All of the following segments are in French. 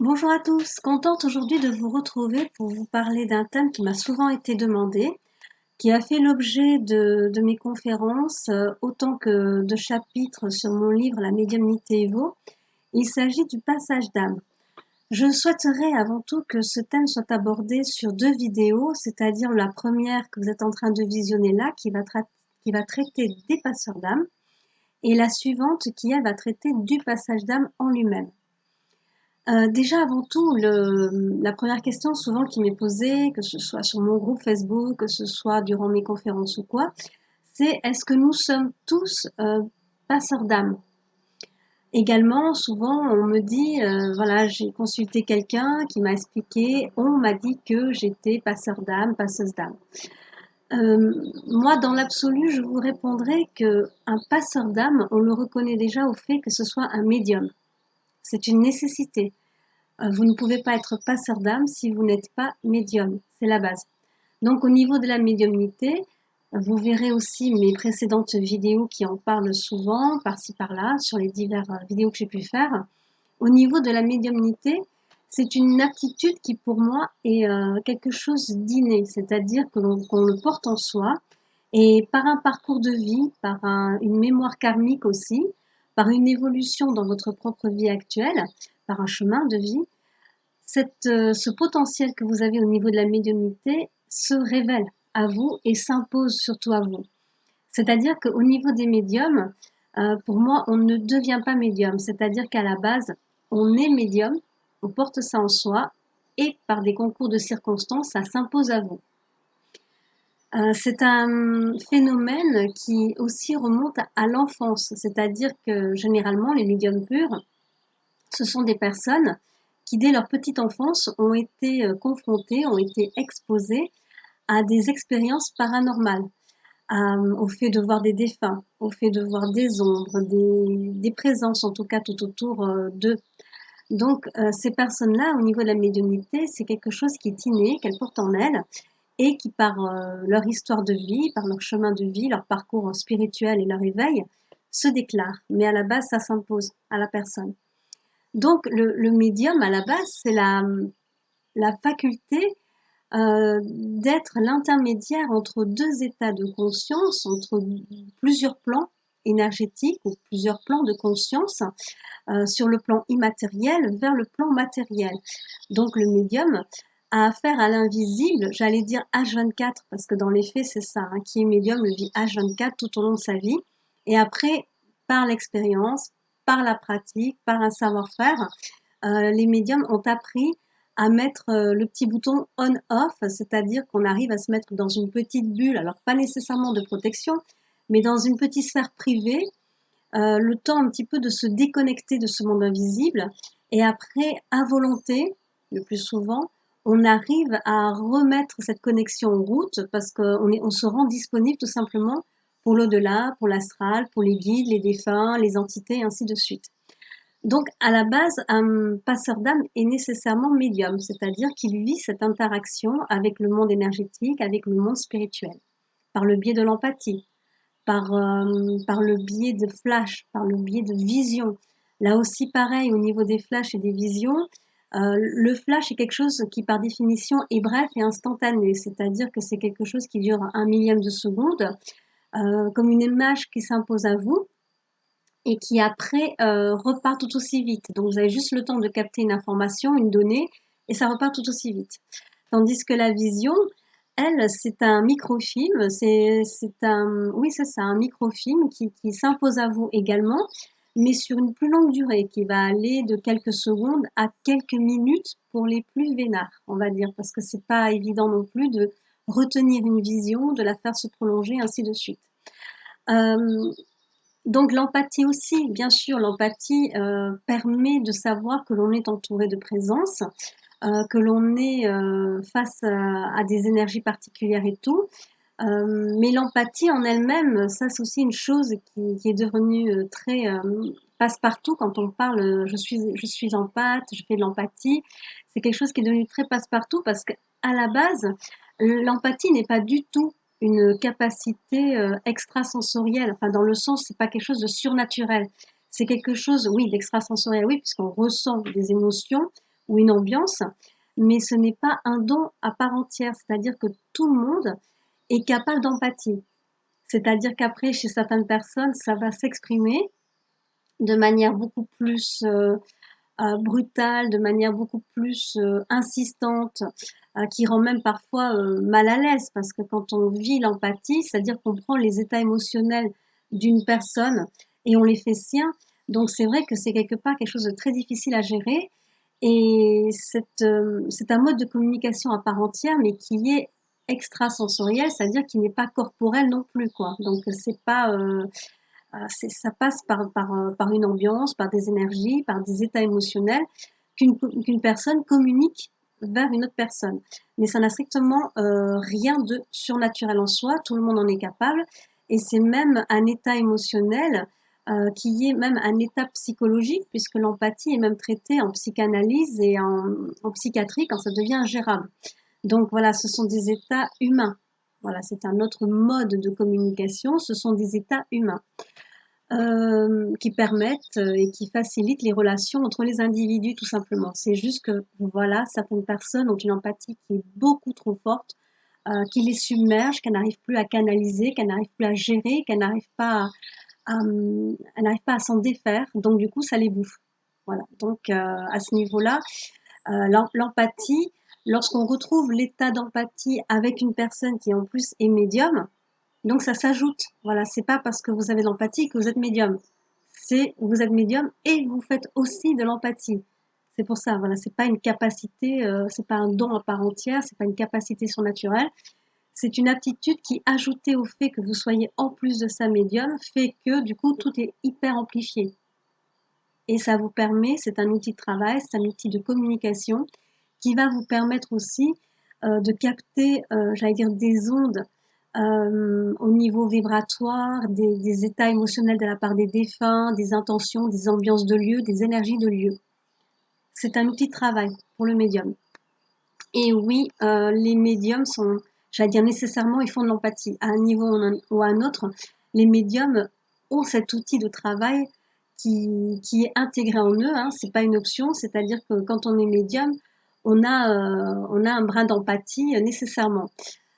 Bonjour à tous, contente aujourd'hui de vous retrouver pour vous parler d'un thème qui m'a souvent été demandé, qui a fait l'objet de mes conférences, autant que de chapitres sur mon livre La médiumnité Evo. Il s'agit du passage d'âme. Je souhaiterais avant tout que ce thème soit abordé sur deux vidéos, c'est-à-dire la première que vous êtes en train de visionner là, qui va traiter des passeurs d'âme, et la suivante qui, elle, va traiter du passage d'âme en lui-même. Déjà avant tout, la première question souvent qui m'est posée, que ce soit sur mon groupe Facebook, que ce soit durant mes conférences ou quoi, c'est: est-ce que nous sommes tous passeurs d'âme? Également, souvent on me dit, voilà, j'ai consulté quelqu'un qui m'a expliqué, on m'a dit que j'étais passeur d'âme, passeuse d'âme. Moi, dans l'absolu, je vous répondrai que un passeur d'âme, on le reconnaît déjà au fait que ce soit un médium. C'est une nécessité. Vous ne pouvez pas être passeur d'âme si vous n'êtes pas médium, c'est la base. Donc au niveau de la médiumnité, vous verrez aussi mes précédentes vidéos qui en parlent souvent, par-ci par-là, sur les diverses vidéos que j'ai pu faire. Au niveau de la médiumnité, c'est une aptitude qui pour moi est quelque chose d'inné, c'est-à-dire qu'on le porte en soi, et par un parcours de vie, une mémoire karmique aussi, par une évolution dans votre propre vie actuelle, par un chemin de vie, ce potentiel que vous avez au niveau de la médiumnité se révèle à vous et s'impose surtout à vous. C'est-à-dire qu'au niveau des médiums, pour moi, on ne devient pas médium. C'est-à-dire qu'à la base, on est médium, on porte ça en soi et par des concours de circonstances, ça s'impose à vous. C'est un phénomène qui aussi remonte à l'enfance. C'est-à-dire que généralement, les médiums purs, ce sont des personnes qui, dès leur petite enfance, ont été confrontées, ont été exposées à des expériences paranormales, au fait de voir des défunts, au fait de voir des ombres, des présences en tout cas tout autour d'eux. Donc ces personnes-là, au niveau de la médiumnité, c'est quelque chose qui est inné, qu'elles portent en elles et qui, par leur histoire de vie, par leur chemin de vie, leur parcours spirituel et leur éveil, se déclarent. Mais à la base, ça s'impose à la personne. Donc le médium, à la base, c'est la faculté d'être l'intermédiaire entre deux états de conscience, entre plusieurs plans énergétiques ou plusieurs plans de conscience, sur le plan immatériel vers le plan matériel. Donc le médium a affaire à l'invisible, j'allais dire H24, parce que dans les faits c'est ça, hein, qui est médium le vit H24 tout au long de sa vie, et après, par l'expérience, par la pratique, par un savoir-faire, les médiums ont appris à mettre le petit bouton on-off, c'est-à-dire qu'on arrive à se mettre dans une petite bulle, alors pas nécessairement de protection, mais dans une petite sphère privée, le temps un petit peu de se déconnecter de ce monde invisible, et après, à volonté, le plus souvent, on arrive à remettre cette connexion en route parce on se rend disponible tout simplement pour l'au-delà, pour l'astral, pour les guides, les défunts, les entités, et ainsi de suite. Donc, à la base, un passeur d'âme est nécessairement médium, c'est-à-dire qu'il vit cette interaction avec le monde énergétique, avec le monde spirituel, par le biais de l'empathie, par le biais de flash, par le biais de vision. Là aussi, pareil, au niveau des flashs et des visions, le flash est quelque chose qui, par définition, est bref et instantané, c'est-à-dire que c'est quelque chose qui dure un millième de seconde, comme une image qui s'impose à vous et qui après repart tout aussi vite. Donc vous avez juste le temps de capter une information, une donnée, et ça repart tout aussi vite. Tandis que la vision, elle, c'est un microfilm, oui c'est ça, un microfilm qui s'impose à vous également, mais sur une plus longue durée, qui va aller de quelques secondes à quelques minutes pour les plus vénards, on va dire, parce que c'est pas évident non plus de retenir une vision, de la faire se prolonger, ainsi de suite. Euh, donc l'empathie aussi, bien sûr, l'empathie permet de savoir que l'on est entouré de présence, que l'on est face à des énergies particulières et tout. Mais l'empathie en elle-même, ça c'est aussi une chose qui est devenue très passe-partout quand on parle je suis empathe, je fais de l'empathie. C'est quelque chose qui est devenu très passe-partout parce qu'à la base, l'empathie n'est pas du tout une capacité extrasensorielle. Enfin, dans le sens, c'est pas quelque chose de surnaturel. C'est quelque chose, oui, d'extrasensoriel, oui, puisqu'on ressent des émotions, ou une ambiance, mais ce n'est pas un don à part entière, c'est-à-dire que tout le monde est capable d'empathie. C'est-à-dire qu'après, chez certaines personnes, ça va s'exprimer de manière beaucoup plus brutale, de manière beaucoup plus insistante, qui rend même parfois mal à l'aise, parce que quand on vit l'empathie, c'est-à-dire qu'on prend les états émotionnels d'une personne et on les fait siens. Donc c'est vrai que c'est quelque part quelque chose de très difficile à gérer, et c'est un mode de communication à part entière, mais qui est extrasensoriel, c'est-à-dire qui n'est pas corporel non plus, quoi. Donc c'est pas ça passe par une ambiance, par des énergies, par des états émotionnels qu'une personne communique vers une autre personne. Mais ça n'a strictement rien de surnaturel en soi, tout le monde en est capable, et c'est même un état émotionnel qui est même un état psychologique, puisque l'empathie est même traitée en psychanalyse et en psychiatrie quand ça devient ingérable. Donc voilà, ce sont des états humains. Voilà, c'est un autre mode de communication, ce sont des états humains qui permettent et qui facilitent les relations entre les individus tout simplement. C'est juste que voilà, certaines personnes ont une empathie qui est beaucoup trop forte, qui les submerge, qu'elles n'arrivent plus à canaliser, qu'elles n'arrivent plus à gérer, elles n'arrivent pas à s'en défaire, donc du coup ça les bouffe. Voilà. Donc à ce niveau-là, l'empathie, lorsqu'on retrouve l'état d'empathie avec une personne qui en plus est médium, donc ça s'ajoute. Voilà, c'est pas parce que vous avez de l'empathie que vous êtes médium. C'est vous êtes médium et vous faites aussi de l'empathie. C'est pour ça, voilà, c'est pas une capacité, c'est pas un don à part entière, c'est pas une capacité surnaturelle. C'est une aptitude qui, ajoutée au fait que vous soyez en plus de ça médium, fait que du coup tout est hyper amplifié. Et ça vous permet, c'est un outil de travail, c'est un outil de communication qui va vous permettre aussi de capter, j'allais dire, des ondes au niveau vibratoire, des états émotionnels de la part des défunts, des intentions, des ambiances de lieu, des énergies de lieu. C'est un outil de travail pour le médium. Et oui, les médiums sont, j'allais dire nécessairement, ils font de l'empathie. À un niveau ou à un autre, les médiums ont cet outil de travail qui est intégré en eux, hein, c'est pas une option, c'est-à-dire que quand on est médium, on a un brin d'empathie nécessairement.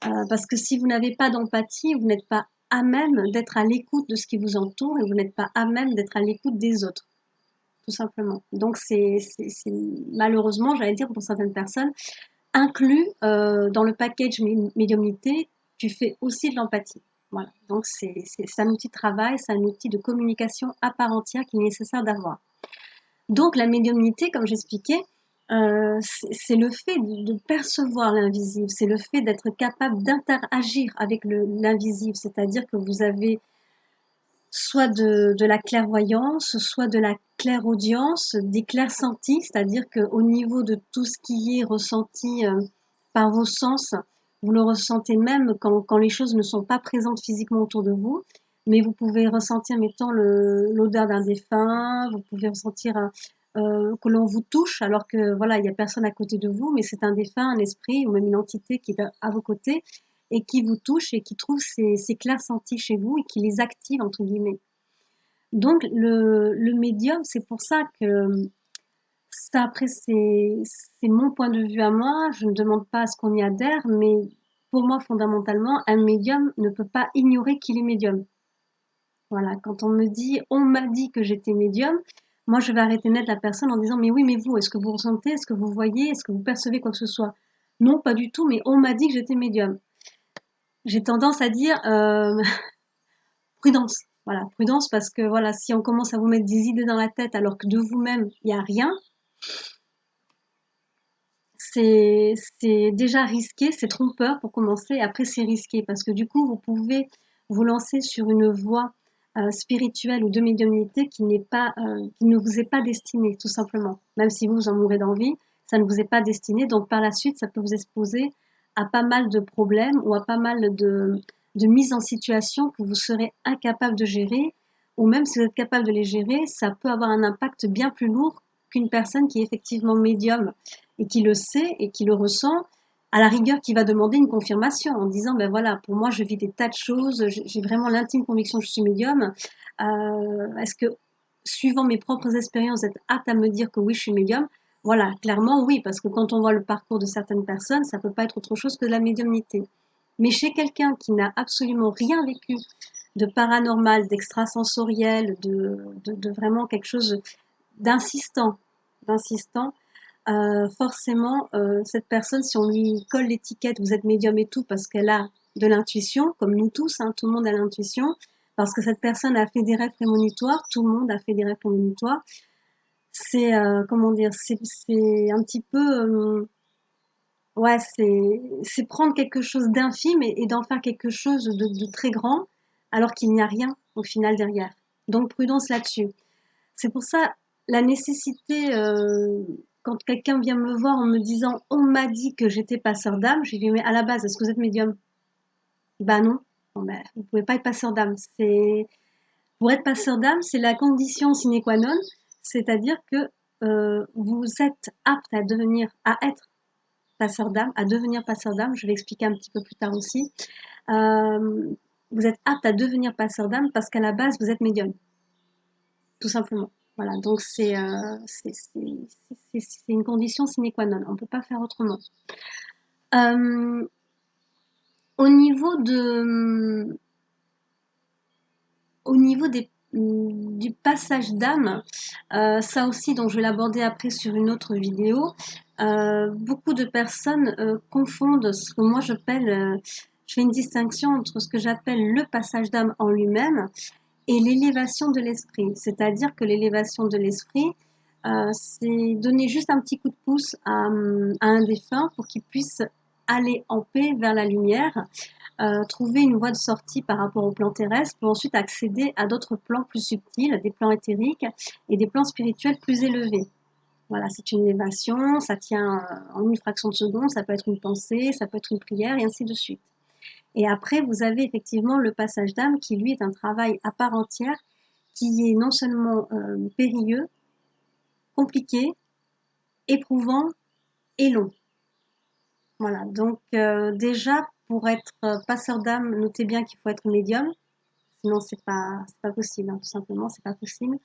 Parce que si vous n'avez pas d'empathie, vous n'êtes pas à même d'être à l'écoute de ce qui vous entoure et vous n'êtes pas à même d'être à l'écoute des autres, tout simplement. Donc c'est malheureusement, j'allais dire pour certaines personnes, inclus dans le package médiumnité, tu fais aussi de l'empathie. Voilà. Donc c'est un outil de travail, c'est un outil de communication à part entière qu'il est nécessaire d'avoir. Donc la médiumnité, comme j'expliquais, c'est le fait de percevoir l'invisible, c'est le fait d'être capable d'interagir avec l'invisible, c'est-à-dire que vous avez soit de la clairvoyance, soit de la clairaudience, des clairsentis, c'est-à-dire qu'au niveau de tout ce qui est ressenti par vos sens, vous le ressentez même quand les choses ne sont pas présentes physiquement autour de vous, mais vous pouvez ressentir, mettons, l'odeur d'un défunt, vous pouvez ressentir que l'on vous touche alors que voilà, il n'y a personne à côté de vous, mais c'est un défunt, un esprit ou même une entité qui est à vos côtés et qui vous touche et qui trouve ces clairsentis chez vous et qui les active entre guillemets. Donc le médium, c'est pour ça que ça après c'est mon point de vue à moi, je ne demande pas à ce qu'on y adhère, mais pour moi fondamentalement, un médium ne peut pas ignorer qu'il est médium. Voilà, quand on me dit: «On m'a dit que j'étais médium», moi je vais arrêter net la personne en disant: «Mais oui, mais vous, est-ce que vous ressentez? Est-ce que vous voyez? Est-ce que vous percevez quoi que ce soit?» «Non, pas du tout, mais on m'a dit que j'étais médium». J'ai tendance à dire, prudence. Voilà, prudence parce que voilà, si on commence à vous mettre des idées dans la tête alors que de vous-même, il n'y a rien, c'est déjà risqué, c'est trompeur pour commencer. Après, c'est risqué parce que du coup, vous pouvez vous lancer sur une voie spirituelle ou de médiumnité qui ne vous est pas destinée, tout simplement. Même si vous en mourrez d'envie, ça ne vous est pas destiné. Donc, par la suite, ça peut vous exposer à pas mal de problèmes ou à pas mal de mises en situation que vous serez incapable de gérer. Ou même si vous êtes capable de les gérer, ça peut avoir un impact bien plus lourd qu'une personne qui est effectivement médium et qui le sait et qui le ressent, à la rigueur qui va demander une confirmation en disant ben voilà, pour moi je vis des tas de choses, j'ai vraiment l'intime conviction que je suis médium. Est-ce que suivant mes propres expériences, vous êtes apte à me dire que oui, je suis médium? Voilà, clairement oui, parce que quand on voit le parcours de certaines personnes, ça peut pas être autre chose que de la médiumnité. Mais chez quelqu'un qui n'a absolument rien vécu de paranormal, d'extrasensoriel, de vraiment quelque chose d'insistant, d'insistant, forcément, cette personne, si on lui colle l'étiquette, vous êtes médium et tout, parce qu'elle a de l'intuition, comme nous tous, hein, tout le monde a l'intuition, parce que cette personne a fait des rêves prémonitoires, tout le monde a fait des rêves prémonitoires, c'est, comment dire, c'est un petit peu, ouais, c'est prendre quelque chose d'infime et d'en faire quelque chose de très grand, alors qu'il n'y a rien au final derrière. Donc prudence là-dessus. C'est pour ça la nécessité, quand quelqu'un vient me voir en me disant on m'a dit que j'étais passeur d'âme, je lui dis mais à la base, est-ce que vous êtes médium? Bah non, bon, bah, vous pouvez pas être passeur d'âme. C'est Pour être passeur d'âme, c'est la condition sine qua non, c'est-à-dire que vous êtes apte à être passeur d'âme, à devenir passeur d'âme. Je vais expliquer un petit peu plus tard aussi. Euh, Vous êtes apte à devenir passeur d'âme parce qu'à la base vous êtes médium, tout simplement. Voilà, donc c'est une condition sine qua non. On ne peut pas faire autrement. Euh, au niveau de, Au niveau du passage d'âme, ça aussi, donc je vais l'aborder après sur une autre vidéo. Beaucoup de personnes confondent ce que moi j'appelle, je fais une distinction entre ce que j'appelle le passage d'âme en lui-même et l'élévation de l'esprit. C'est-à-dire que l'élévation de l'esprit, c'est donner juste un petit coup de pouce à un défunt pour qu'il puisse aller en paix vers la lumière, trouver une voie de sortie par rapport au plan terrestre pour ensuite accéder à d'autres plans plus subtils, des plans éthériques et des plans spirituels plus élevés. Voilà, c'est une élévation, ça tient en une fraction de seconde, ça peut être une pensée, ça peut être une prière et ainsi de suite. Et après, vous avez effectivement le passage d'âme qui, lui, est un travail à part entière qui est non seulement périlleux, compliqué, éprouvant et long. Voilà, donc déjà, pour être passeur d'âme, notez bien qu'il faut être médium, sinon c'est pas possible, hein, tout simplement, c'est pas possible.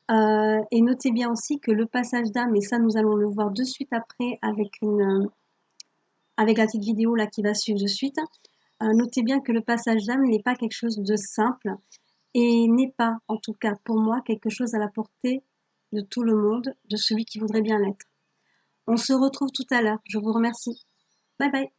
Et notez bien aussi que le passage d'âme, et ça nous allons le voir de suite après avec la petite vidéo là qui va suivre de suite, notez bien que le passage d'âme n'est pas quelque chose de simple et n'est pas, en tout cas pour moi, quelque chose à la portée de tout le monde, de celui qui voudrait bien l'être. On se retrouve tout à l'heure. Je vous remercie. Bye bye.